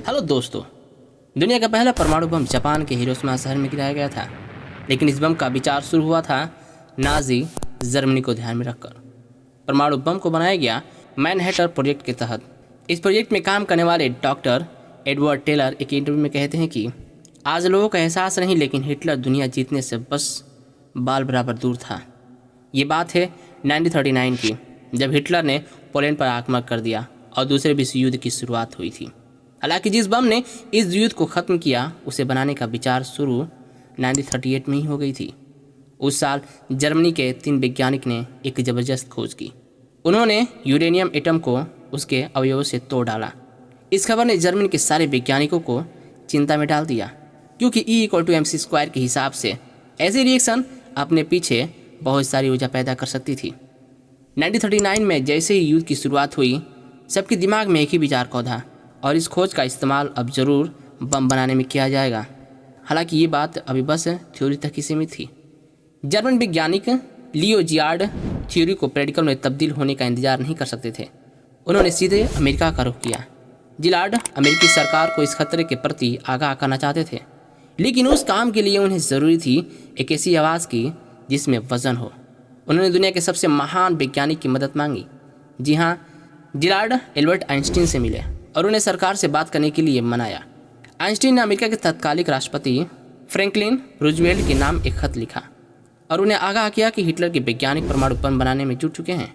Hello दोस्तों। दुनिया का पहला परमाणु बम जापान के हिरोशिमा शहर में गिराया गया था, लेकिन इस बम का विचार शुरू हुआ था नाजी जर्मनी को ध्यान में रखकर। परमाणु बम को बनाया गया मैनहट्टन प्रोजेक्ट के तहत। इस प्रोजेक्ट में काम करने वाले डॉक्टर एडवर्ड टेलर एक इंटरव्यू में कहते हैं कि आज लोगों का एहसास नहीं, लेकिन हिटलर दुनिया जीतने से बस बाल बराबर दूर था। ये बात है 1939 की, जब हिटलर ने पोलैंड पर आक्रमण कर दिया और दूसरे विश्व युद्ध की शुरुआत हुई थी। हालांकि जिस बम ने इस युद्ध को ख़त्म किया, उसे बनाने का विचार शुरू 1938 में ही हो गई थी। उस साल जर्मनी के 3 वैज्ञानिक ने एक ज़बरदस्त खोज की। उन्होंने यूरेनियम एटम को उसके अवयवों से तोड़ डाला। इस खबर ने जर्मनी के सारे वैज्ञानिकों को चिंता में डाल दिया, क्योंकि E=mc² के हिसाब से ऐसी रिएक्शन अपने पीछे बहुत सारी ऊर्जा पैदा कर सकती थी। 1939 में जैसे ही युद्ध की शुरुआत हुई, सबके दिमाग में एक ही विचार कौधा, और इस खोज का इस्तेमाल अब ज़रूर बम बनाने में किया जाएगा। हालांकि ये बात अभी बस थ्योरी तक ही सीमित थी। जर्मन वैज्ञानिक लियो जियार्ड थ्योरी को प्रैक्टिकल में तब्दील होने का इंतजार नहीं कर सकते थे। उन्होंने सीधे अमेरिका का रुख किया। जियार्ड अमेरिकी सरकार को इस खतरे के प्रति आगाह करना चाहते थे, लेकिन उस काम के लिए उन्हें ज़रूरी थी एक ऐसी आवाज़ की जिसमें वजन हो। उन्होंने दुनिया के सबसे महान वैज्ञानिक की मदद मांगी। जी हाँ, जियार्ड एल्बर्ट आइंस्टीन से मिले और उन्हें सरकार से बात करने के लिए मनाया। आइंस्टीन ने अमेरिका के तत्कालिक राष्ट्रपति फ्रैंकलिन रूजवेल्ट के नाम एक खत लिखा और उन्हें आगाह किया कि हिटलर के वैज्ञानिक परमाणु बम बनाने में जुट चुके हैं,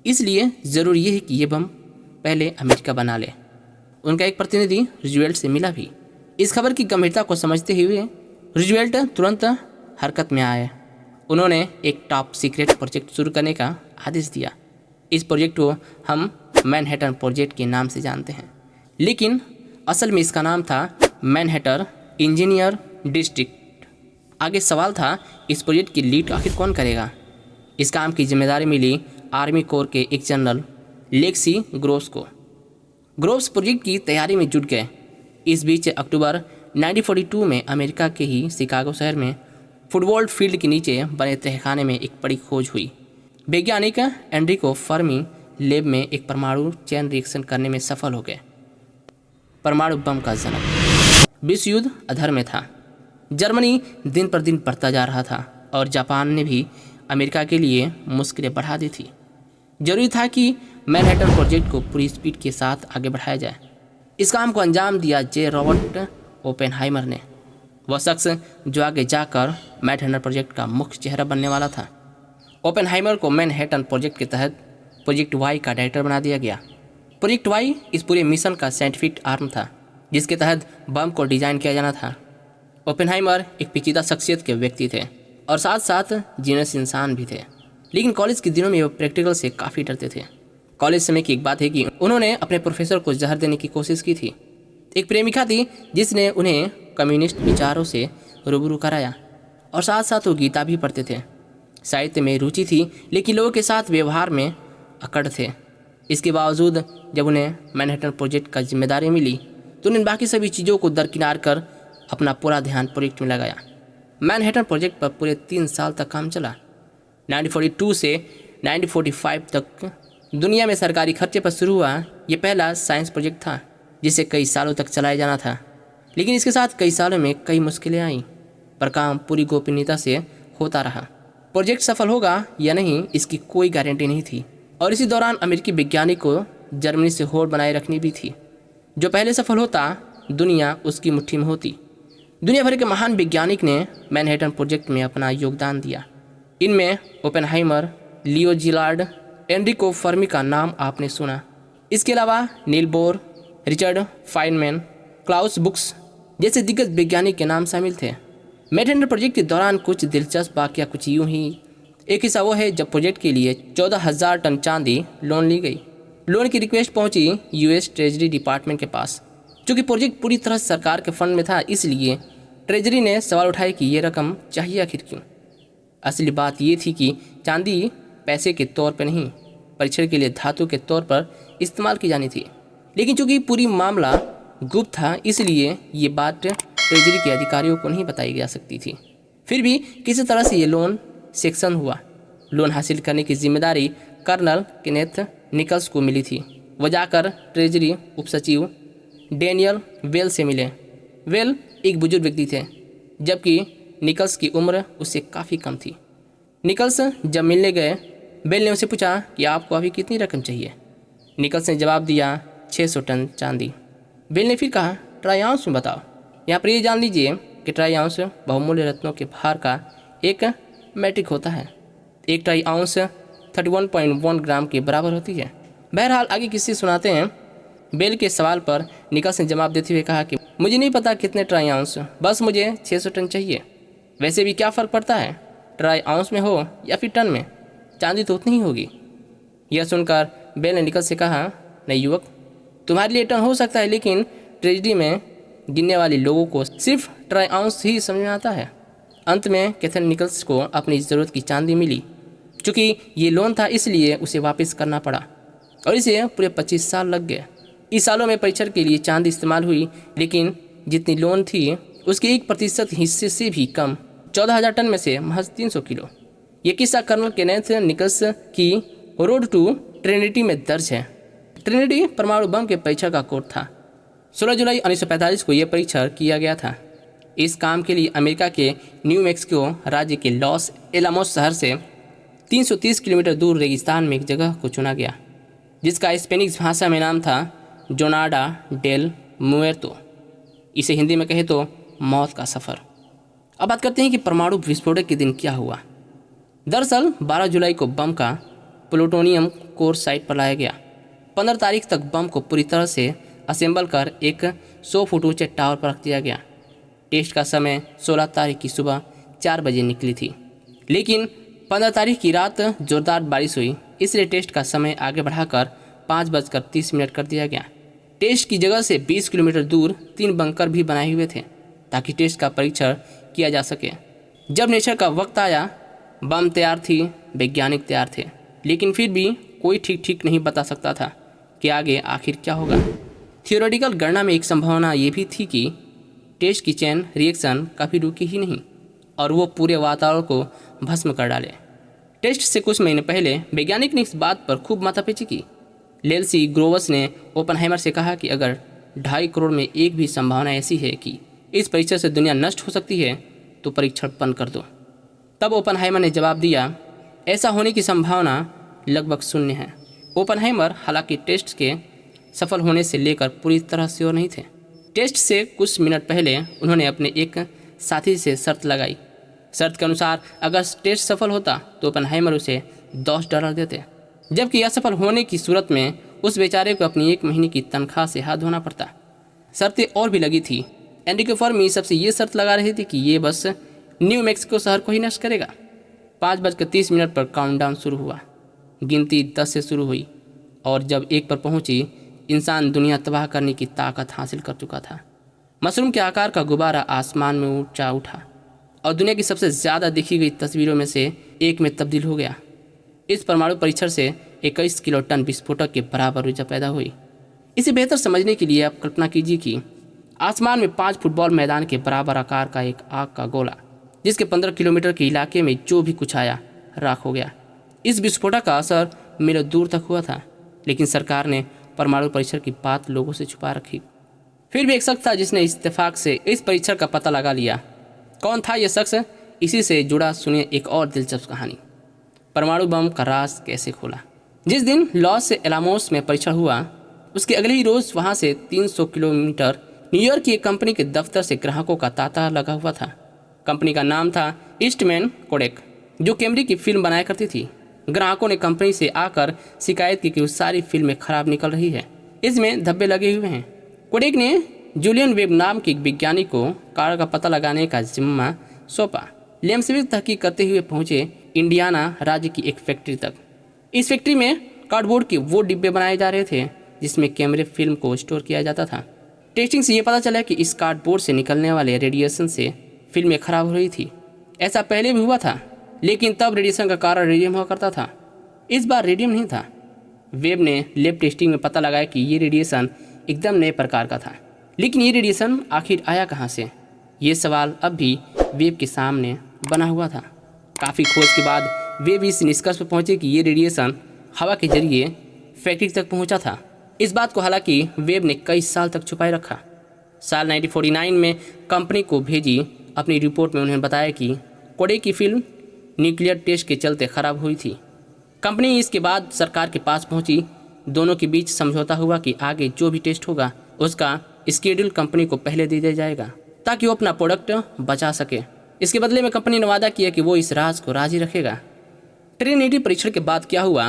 इसलिए ज़रूरी ये है कि ये बम पहले अमेरिका बना ले। उनका एक प्रतिनिधि रूजवेल्ट से मिला भी। इस खबर की गंभीरता को समझते हुए रूजवेल्ट तुरंत हरकत में आए। उन्होंने एक टॉप सीक्रेट प्रोजेक्ट शुरू करने का आदेश दिया। इस प्रोजेक्ट को हम मैनहट्टन प्रोजेक्ट के नाम से जानते हैं, लेकिन असल में इसका नाम था मैनहट्टन इंजीनियर डिस्ट्रिक्ट। आगे सवाल था, इस प्रोजेक्ट की लीड आखिर कौन करेगा। इस काम की जिम्मेदारी मिली आर्मी कोर के एक जनरल लेक्सी ग्रोव्स को। ग्रोव्स प्रोजेक्ट की तैयारी में जुट गए। इस बीच अक्टूबर 1942 में अमेरिका के ही शिकागो शहर में फुटबॉल फील्ड के नीचे बने तहखाने में एक बड़ी खोज हुई। वैज्ञानिक एनरिको फर्मी लैब में एक परमाणु चैन रिएक्शन करने में सफल हो गए। परमाणु बम का जन्म। विश्व युद्ध अधर में था। जर्मनी दिन पर दिन बढ़ता जा रहा था और जापान ने भी अमेरिका के लिए मुश्किलें बढ़ा दी थी। जरूरी था कि मैनहट्टन प्रोजेक्ट को पूरी स्पीड के साथ आगे बढ़ाया जाए। इस काम को अंजाम दिया जे रॉबर्ट ओपेनहाइमर ने, वह शख्स जो आगे जाकर मैनहट्टन प्रोजेक्ट का मुख्य चेहरा बनने वाला था। ओपेनहाइमर को मैनहट्टन प्रोजेक्ट के तहत प्रोजेक्ट वाई का डायरेक्टर बना दिया गया। प्रोजेक्ट वाई इस पूरे मिशन का साइंटिफिक आर्म था, जिसके तहत बम को डिजाइन किया जाना था। ओपेनहाइमर एक पेचीदा शख्सियत के व्यक्ति थे और साथ साथ जीनियस इंसान भी थे, लेकिन कॉलेज के दिनों में वो प्रैक्टिकल से काफ़ी डरते थे। कॉलेज समय की एक बात है कि उन्होंने अपने प्रोफेसर को जहर देने की कोशिश की थी। एक प्रेमिका थी जिसने उन्हें कम्युनिस्ट विचारों से रूबरू कराया, और साथ साथ वो गीता भी पढ़ते थे। साहित्य में रुचि थी, लेकिन लोगों के साथ व्यवहार में अकड़ थे। इसके बावजूद जब उन्हें मैनहट्टन प्रोजेक्ट का जिम्मेदारी मिली, तो उन्हें बाकी सभी चीज़ों को दरकिनार कर अपना पूरा ध्यान प्रोजेक्ट में लगाया। मैनहट्टन प्रोजेक्ट पर पूरे 3 साल तक काम चला। 1942 से 1945 तक दुनिया में सरकारी खर्चे पर शुरू हुआ ये पहला साइंस प्रोजेक्ट था, जिसे कई सालों तक चलाया जाना था। लेकिन इसके साथ कई सालों में कई मुश्किलें आईं, पर काम पूरी गोपनीयता से होता रहा। प्रोजेक्ट सफल होगा या नहीं, इसकी कोई गारंटी नहीं थी, और इसी दौरान अमेरिकी वैज्ञानिक को जर्मनी से होड़ बनाए रखनी भी थी। जो पहले सफल होता, दुनिया उसकी मुट्ठी में होती। दुनिया भर के महान वैज्ञानिक ने मैनहट्टन प्रोजेक्ट में अपना योगदान दिया। इनमें Oppenheimer, Leo Szilard, Enrico Fermi का नाम आपने सुना। इसके अलावा Niels Bohr, Richard Feynman, Klaus Fuchs जैसे दिग्गज वैज्ञानिक के नाम शामिल थे। मैनहट्टन प्रोजेक्ट के दौरान कुछ दिलचस्प वाकया कुछ यूँ ही। एक हिस्सा वो है जब प्रोजेक्ट के लिए 14,000 टन चांदी लोन ली गई। लोन की रिक्वेस्ट पहुंची यूएस ट्रेजरी डिपार्टमेंट के पास। चूँकि प्रोजेक्ट पूरी तरह सरकार के फंड में था, इसलिए ट्रेजरी ने सवाल उठाए कि ये रकम चाहिए आखिर क्यों। असली बात ये थी कि चांदी पैसे के तौर पर नहीं, परीक्षण के लिए धातु के तौर पर इस्तेमाल की जानी थी। लेकिन चूँकि पूरी मामला गुप्त था, इसलिए ये बात ट्रेजरी के अधिकारियों को नहीं बताई जा सकती थी। फिर भी किसी तरह से ये लोन सेक्शन हुआ। लोन हासिल करने की जिम्मेदारी कर्नल केनेथ निकल्स को मिली थी। वह जाकर ट्रेजरी उपसचिव डेनियल वेल से मिले। वेल एक बुजुर्ग व्यक्ति थे, जबकि निकल्स की उम्र उससे काफ़ी कम थी। निकल्स जब मिलने गए, बेल ने उनसे पूछा कि आपको अभी कितनी रकम चाहिए। निकल्स ने जवाब दिया 600 टन चांदी। बेल ने फिर कहा ट्राई आउंस में बताओ। यहाँ पर ये जान लीजिए कि ट्राई आउंस बहुमूल्य रत्नों के भार का एक मैट्रिक होता है। एक ट्राई आउंस 31.1 ग्राम के बराबर होती है। बहरहाल आगे किस्से सुनाते हैं। बेल के सवाल पर निकल्स ने जवाब देते हुए कहा कि मुझे नहीं पता कितने ट्राई आउंस, बस मुझे 600 टन चाहिए। वैसे भी क्या फ़र्क पड़ता है, ट्राई आउंस में हो या फिर टन में, चांदी तो उतनी ही होगी। यह सुनकर बेल ने निकल्स से कहा नहीं युवक, तुम्हारे लिए टन हो सकता है, लेकिन ट्रेजडी में गिनने वाले लोगों को सिर्फ ट्राई आउंस ही समझ में आता है। अंत में कैथरीन निकल्स को अपनी ज़रूरत की चांदी मिली। चूँकि ये लोन था, इसलिए उसे वापस करना पड़ा और इसे पूरे 25 साल लग गए। इस सालों में परीक्षण के लिए चांदी इस्तेमाल हुई, लेकिन जितनी लोन थी उसके 1% हिस्से से भी कम, 14,000 टन में से महज 300 किलो। ये किस्सा कर्नल केनेथ निकल्स की रोड टू ट्रिनिटी में दर्ज है। ट्रिनिटी परमाणु बम के परीक्षण का कोड था। 16 जुलाई 1945 को यह परीक्षण किया गया था। इस काम के लिए अमेरिका के न्यू मैक्सिको राज्य के लॉस एलामोस शहर से 330 किलोमीटर दूर रेगिस्तान में एक जगह को चुना गया, जिसका स्पेनिश भाषा में नाम था जोनाडा डेल मुएर्तो। इसे हिंदी में कहे तो मौत का सफ़र। अब बात करते हैं कि परमाणु विस्फोटक के दिन क्या हुआ। दरअसल 12 जुलाई को बम का प्लूटोनियम कोर साइट पर लाया गया। 15 तारीख तक बम को पूरी तरह से असेंबल कर एक 100 फुट ऊंचे टावर पर रख दिया गया। टेस्ट का समय 16 तारीख की सुबह 4 बजे निकली थी, लेकिन 15 तारीख की रात जोरदार बारिश हुई, इसलिए टेस्ट का समय आगे बढ़ाकर 5:30 कर दिया गया। टेस्ट की जगह से 20 किलोमीटर दूर 3 बंकर भी बनाए हुए थे ताकि टेस्ट का परीक्षण किया जा सके। जब नेचर का वक्त आया, बम तैयार थी, वैज्ञानिक तैयार थे, लेकिन फिर भी कोई ठीक नहीं बता सकता था कि आगे आखिर क्या होगा। थियोरेटिकल गणना में एक संभावना ये भी थी कि टेस्ट की चेन रिएक्शन कभी रुकी ही नहीं और वो पूरे वातावरण को भस्म कर डाले। टेस्ट से कुछ महीने पहले वैज्ञानिक ने इस बात पर खूब माथापच्ची की। लेल्सी ग्रोवस ने ओपनहाइमर से कहा कि अगर 2.5 करोड़ में एक भी संभावना ऐसी है कि इस परीक्षण से दुनिया नष्ट हो सकती है, तो परीक्षण बंद कर दो। तब ओपनहाइमर ने जवाब दिया, ऐसा होने की संभावना लगभग 0 है। ओपनहाइमर हालांकि टेस्ट के सफल होने से लेकर पूरी तरह श्योर नहीं थे। टेस्ट से कुछ मिनट पहले उन्होंने अपने एक साथी से शर्त लगाई। शर्त के अनुसार अगर टेस्ट सफल होता तो ओपनहाइमर उसे $10 देते, जबकि असफल होने की सूरत में उस बेचारे को अपनी 1 महीने की तनख्वाह से हाथ धोना पड़ता। शर्तें और भी लगी थी। एनरिको फर्मी सबसे ये शर्त लगा रही थी कि ये बस न्यू मैक्सिको शहर को ही नष्ट करेगा। 5:30 पर काउंटडाउन शुरू हुआ। गिनती 10 से शुरू हुई और जब 1 पर पहुंची, इंसान दुनिया तबाह करने की ताकत हासिल कर चुका था। मशरूम के आकार का गुब्बारा आसमान में ऊंचा उठा और दुनिया की सबसे ज़्यादा देखी गई तस्वीरों में से एक में तब्दील हो गया। इस परमाणु परीक्षण से 21 किलो टन विस्फोटक के बराबर ऊर्जा पैदा हुई। इसे बेहतर समझने के लिए आप कल्पना कीजिए कि आसमान में 5 फुटबॉल मैदान के बराबर आकार का एक आग का गोला, जिसके 15 किलोमीटर के इलाके में जो भी कुछ आया राख हो गया। इस विस्फोटक का असर मीलों दूर तक हुआ था, लेकिन सरकार ने परमाणु परीक्षण की बात लोगों से छुपा रखी। फिर भी एक शख्स था जिसने इत्तेफाक से इस परीक्षण का पता लगा लिया। कौन था यह शख्स? इसी से जुड़ा सुनिए एक और दिलचस्प कहानी। परमाणु बम का राज कैसे खोला। जिस दिन लॉस एलामोस में परीक्षण हुआ, उसके अगले ही रोज़ वहाँ से 300 किलोमीटर न्यूयॉर्क की एक कंपनी के दफ्तर से ग्राहकों का तांता लगा हुआ था। कंपनी का नाम था ईस्टमैन कोडेक, जो कैमरे की फिल्म बनाया करती थी। ग्राहकों ने कंपनी से आकर शिकायत की कि वो सारी फिल्में खराब निकल रही है, इसमें धब्बे लगे हुए हैं। कोडेक ने जूलियन वेब नाम के एक वैज्ञानिक को कारण का पता लगाने का जिम्मा सौंपा। लेमसविक तहकीक करते हुए पहुंचे इंडियाना राज्य की एक फैक्ट्री तक। इस फैक्ट्री में कार्डबोर्ड के वो डिब्बे बनाए जा रहे थे जिसमें कैमरे फिल्म को स्टोर किया जाता था। टेस्टिंग से ये पता चला कि इस कार्डबोर्ड से निकलने वाले रेडिएशन से फिल्में खराब हो रही थी। ऐसा पहले भी हुआ था, लेकिन तब रेडिएशन का कारण रेडियम हुआ करता था। इस बार रेडियम नहीं था। वेब ने लैब टेस्टिंग में पता लगाया कि ये रेडिएशन एकदम नए प्रकार का था, लेकिन ये रेडिएशन आखिर आया कहाँ से? ये सवाल अब भी वेब के सामने बना हुआ था। काफ़ी खोज के बाद वेब इस निष्कर्ष पर पहुँचे कि ये रेडिएशन हवा के जरिए फैक्ट्री तक पहुँचा था। इस बात को हालांकि वेब ने कई साल तक छुपाए रखा। साल 1949 में कंपनी को भेजी अपनी रिपोर्ट में उन्होंने बताया कि कोडे की फिल्म न्यूक्लियर टेस्ट के चलते खराब हुई थी। कंपनी इसके बाद सरकार के पास पहुंची। दोनों के बीच समझौता हुआ कि आगे जो भी टेस्ट होगा उसका स्केड्यूल कंपनी को पहले दे दिया जाएगा ताकि वो अपना प्रोडक्ट बचा सके। इसके बदले में कंपनी ने वादा किया कि वो इस राज को राजी रखेगा। ट्रिनिटी परीक्षण के बाद क्या हुआ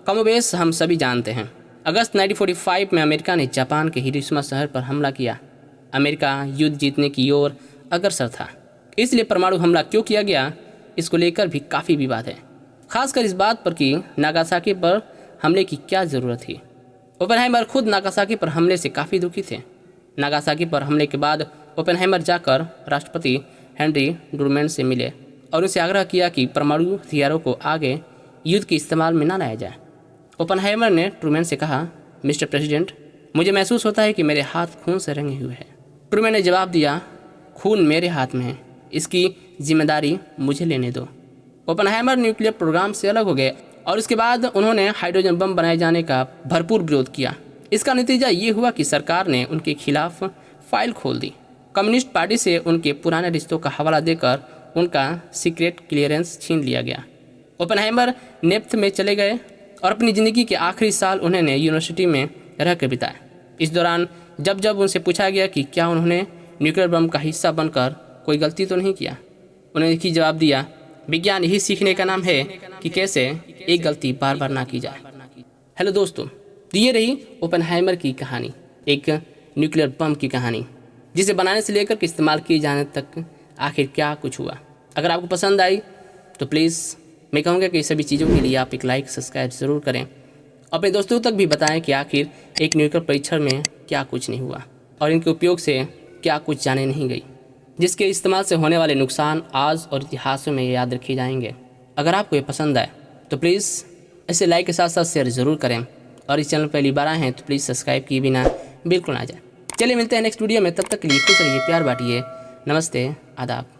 कमोबेश हम सभी जानते हैं। अगस्त 1945 में अमेरिका ने जापान के हिरोशिमा शहर पर हमला किया। अमेरिका युद्ध जीतने की ओर अग्रसर था, इसलिए परमाणु हमला क्यों किया गया इसको लेकर भी काफ़ी विवाद है, खासकर इस बात पर कि नागासाकी पर हमले की क्या ज़रूरत थी। ओपेनहाइमर खुद नागासाकी पर हमले से काफ़ी दुखी थे। नागासाकी पर हमले के बाद ओपेनहाइमर जाकर राष्ट्रपति हेनरी ट्रूमैन से मिले और उनसे आग्रह किया कि परमाणु हथियारों को आगे युद्ध के इस्तेमाल में न लाया जाए। ओपेनहाइमर ने ट्रूमैन से कहा, मिस्टर प्रेसिडेंट, मुझे महसूस होता है कि मेरे हाथ खून से रंगे हुए हैं। ट्रूमैन ने जवाब दिया, खून मेरे हाथ में है, इसकी जिम्मेदारी मुझे लेने दो। ओपेनहाइमर न्यूक्लियर प्रोग्राम से अलग हो गए और उसके बाद उन्होंने हाइड्रोजन बम बनाए जाने का भरपूर विरोध किया। इसका नतीजा ये हुआ कि सरकार ने उनके खिलाफ फाइल खोल दी। कम्युनिस्ट पार्टी से उनके पुराने रिश्तों का हवाला देकर उनका सीक्रेट क्लियरेंस छीन लिया गया। ओपेनहाइमर नेफ्थ में चले गए और अपनी ज़िंदगी के आखिरी साल उन्होंने यूनिवर्सिटी में रह कर बिताए। इस दौरान जब जब उनसे पूछा गया कि क्या उन्होंने न्यूक्लियर बम का हिस्सा बनकर कोई गलती तो नहीं किया, उन्होंने एक ही जवाब दिया, विज्ञान यही सीखने का नाम है कि कैसे एक गलती बार बार ना की जाए। हेलो दोस्तों, तो ये रही ओपेनहाइमर की कहानी, एक न्यूक्लियर बम की कहानी, जिसे बनाने से लेकर के इस्तेमाल किए जाने तक आखिर क्या कुछ हुआ। अगर आपको पसंद आई तो प्लीज़ मैं कहूँगा कि सभी चीज़ों के लिए आप एक लाइक सब्सक्राइब ज़रूर करें। अपने दोस्तों तक भी बताएं कि आखिर एक न्यूक्लियर परीक्षण में क्या कुछ नहीं हुआ और इनके उपयोग से क्या कुछ जाने नहीं गई, जिसके इस्तेमाल से होने वाले नुकसान आज और इतिहासों में याद रखे जाएंगे। अगर आपको ये पसंद आए तो प्लीज़ इसे लाइक के साथ साथ शेयर ज़रूर करें और इस चैनल पहली बार आए हैं तो प्लीज़ सब्सक्राइब किए बिना बिल्कुल ना जाए। चलिए मिलते हैं नेक्स्ट वीडियो में, तब तक के लिए खुश रहिए, प्यार बांटिए। नमस्ते, आदाब।